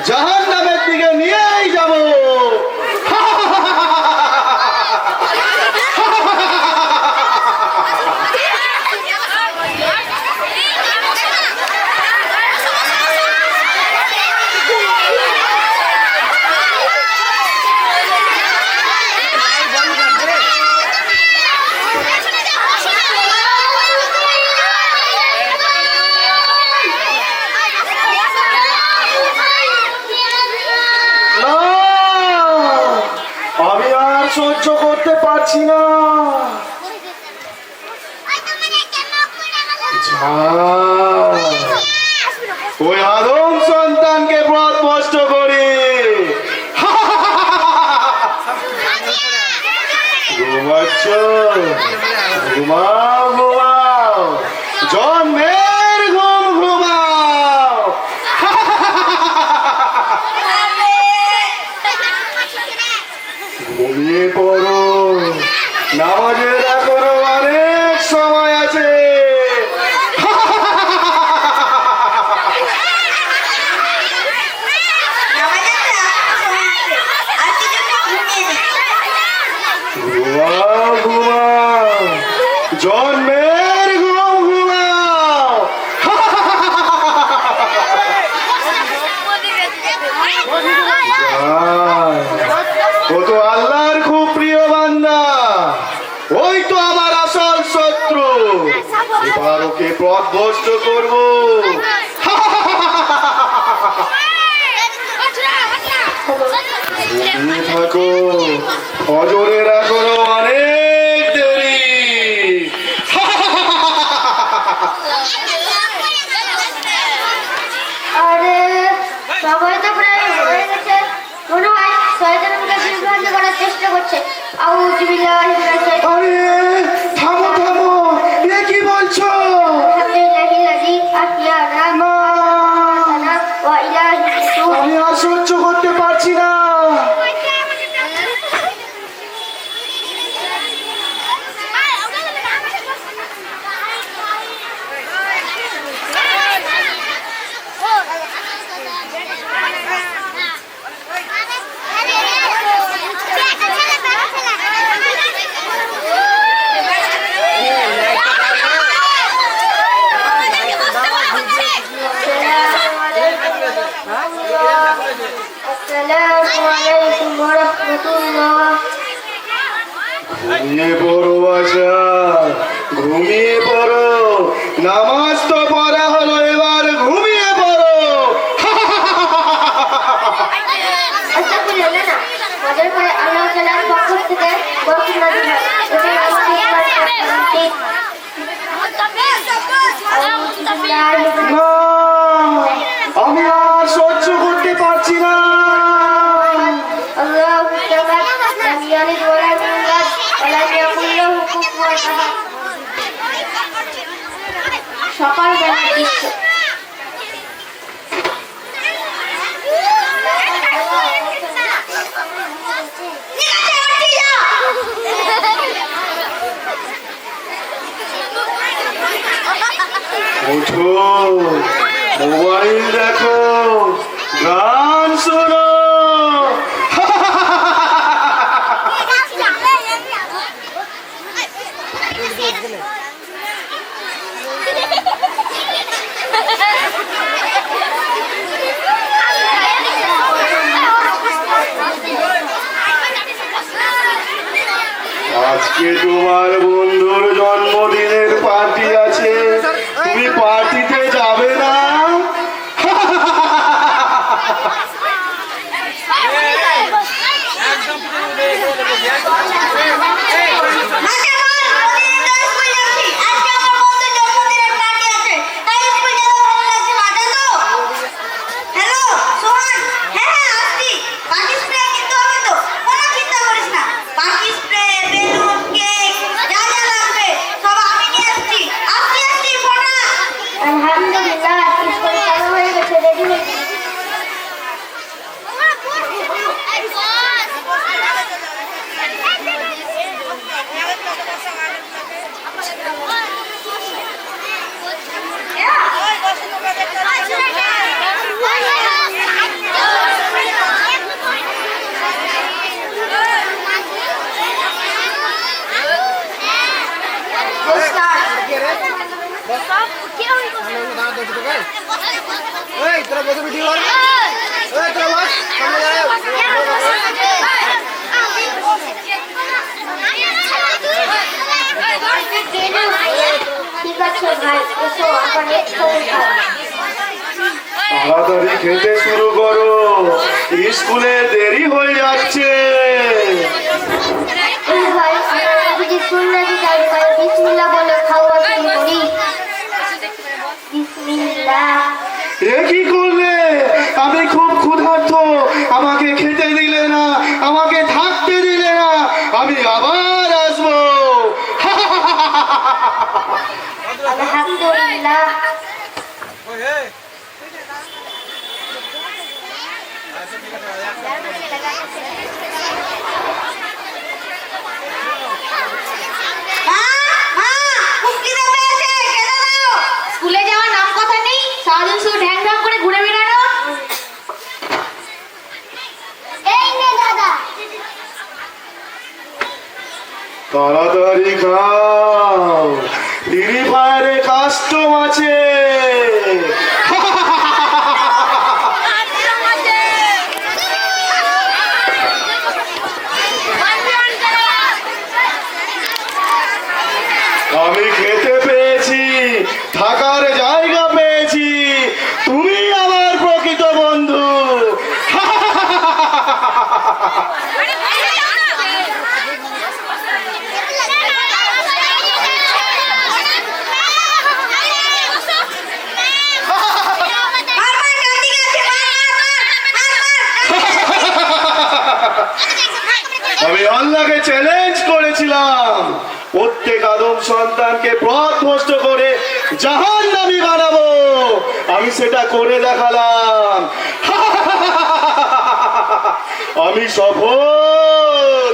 জাহান্নামের দিকে নিয়েই যাব। সহ্য করতে পারছি না। ওই আদম সন্তানকে পথভ্রষ্ট করে ঘুমাচ্ছ, ঘুমাও ঘুমাও, জন্মের ঘুম ঘুমাও। ঘুমিয়ে পড়ো, নামাজের এখনো অনেক সময় আছে। ঘুমাও ঘুমাও, জন্মের ঘুম ঘুমাও। ও তো আল্লাহর খুব প্রিয় বান্দা, ওই তো আমার আসল শত্রু। এবার ওকে পথভ্রষ্ট করবো। ঘুমিয়ে থাকো, ফজরের এখনো অনেক দেরি। আরে সবাই তো প্রায় হয়ে গেছে, মনে হয় শয়তান আমাকে বিভ্রান্ত করার চেষ্টা করছে। আউযু বিল্লাহি মিনাশ শাইতানির আরে থামো থামো, এ কি বলছো? আলহামদুলিল্লাহিল্লাযী আহইয়ানা ওয়া ইলাইহিন নুশুর। আমি আর সহ্য করতে পারছি না। আসসালামু আলাইকুম ওয়া রাহমাতুল্লাহ। ঘুমিয়ে পড়ো বাছা, ঘুমিয়ে পড়ো। নামাজ তো পড়া হলো, এবার ঘুমিয়ে পড়ো। আস্তাগফিরুল্লাহ, না মজার করে আল্লাহ তাআলার পক্ষ থেকে বরকত নাযিল হয়। এটা আমাকে একবার করতে না, আমি আর সহ্য করতে পারছি না। আল্লাহু তাআলা লাম ইয়ালিদ ওয়া লাম ইউলাদ ওয়া লাম ইয়াকুল লাহু কুফুওয়ান আহাদ। সকালবেলার দৃশ্য। ওঠো, মোবাইল দেখো, গান শোনো। আজকে তোমার বন্ধুর জন্মদিনের পার্টি আছে, তুমি পার্টিতে যাবে না? পাখি স্প্রে, বেলুন, কেক, যা যা লাগবে ঠিক আছে ভাই, এসো আবার একটু তাড়াতাড়ি খেতে শুরু করো, স্কুলে দেরি হয়ে যাচ্ছে। ভাই আমরা যদি শুনলাম তাই ভাই বিসমিল্লাহ বলে খাওয়া শুরু করি। বিসমিল্লাহ। এ কি করলে? আমি খুব ক্ষুধার্ত, আমাকে খেতে দিলে না, আমাকে থাকতে দিলে না, আমি আবার আসবো। আলহামদুলিল্লাহ। স্কুলে যাওয়ার নাম কথা নেই, সারাদিন শুধু ঢ্যাং ঢ্যাং করে ঘুরে বেড়ানো। এই নে দাদা। তাড়াতাড়ি খাও, ফ্রি ফায়ারে কাস্টম আছে। আমি খেতে পেয়েছি, থাকার জায়গা পেয়েছি, তুমি আমার প্রকৃত বন্ধু। আমি আল্লাহকে চ্যালেঞ্জ করেছিলাম, প্রত্যেক আদম সন্তানকে পথভ্রষ্ট করে জাহান্নামী বানাবো। আমি সেটা করে দেখালাম। আমি সফল।